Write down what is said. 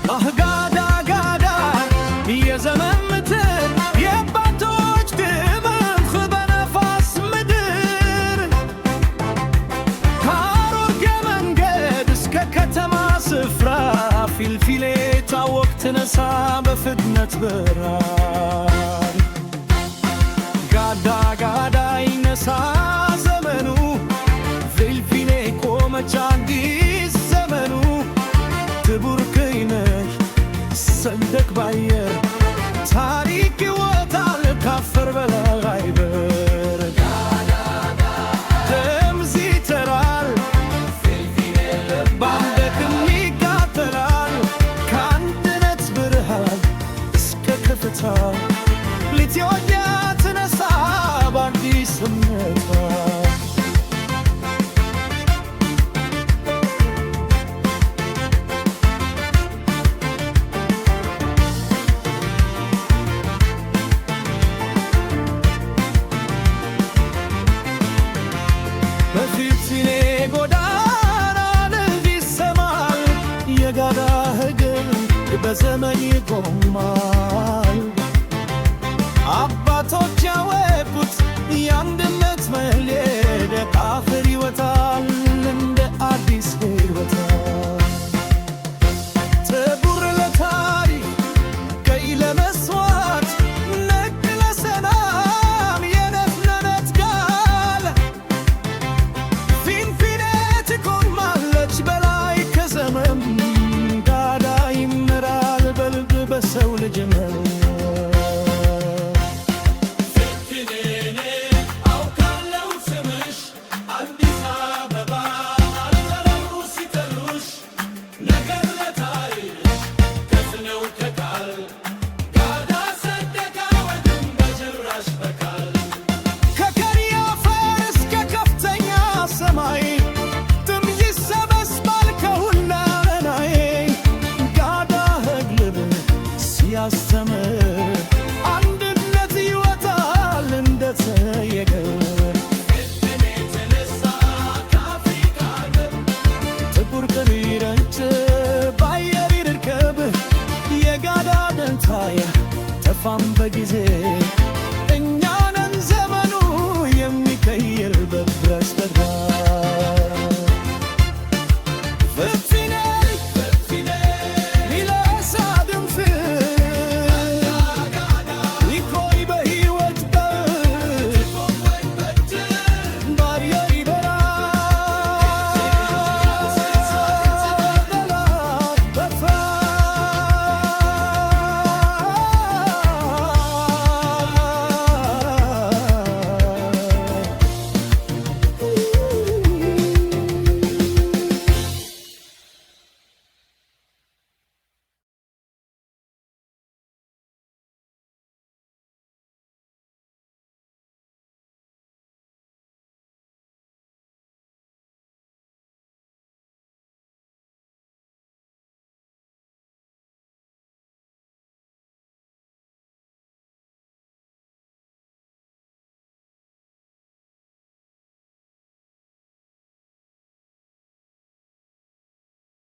ጋዳ ጋዳ የዘመን ምትር የአባቶች ድምፅ በነፋስ ምድር ከአሮጌ መንገድ እስከ ከተማ ስፍራ ፊልፊሌ ታወቅ ትነሳ በፍጥነት ብርሃን ጋዳ ጋዳ ይነሳ ዘመኑ ፊልፊሌ ቆመች አዲስ ዘመኑ ትቡርከኝ ነሽ ሰንደቅ ባየር ታሪክ ይወጣል ካፈር በላይ በር ደምዚ ተራል ባንደክም ይቃጠላል ከአንድነት ብርሃን እስከ ከፍታ ለኢትዮጵያ ትነሳ በአዲስ እምነቷ በፊልፊሌ ጎዳና ልብ ይሰማል የጋዳ ሕግ በዘመን ይቆማል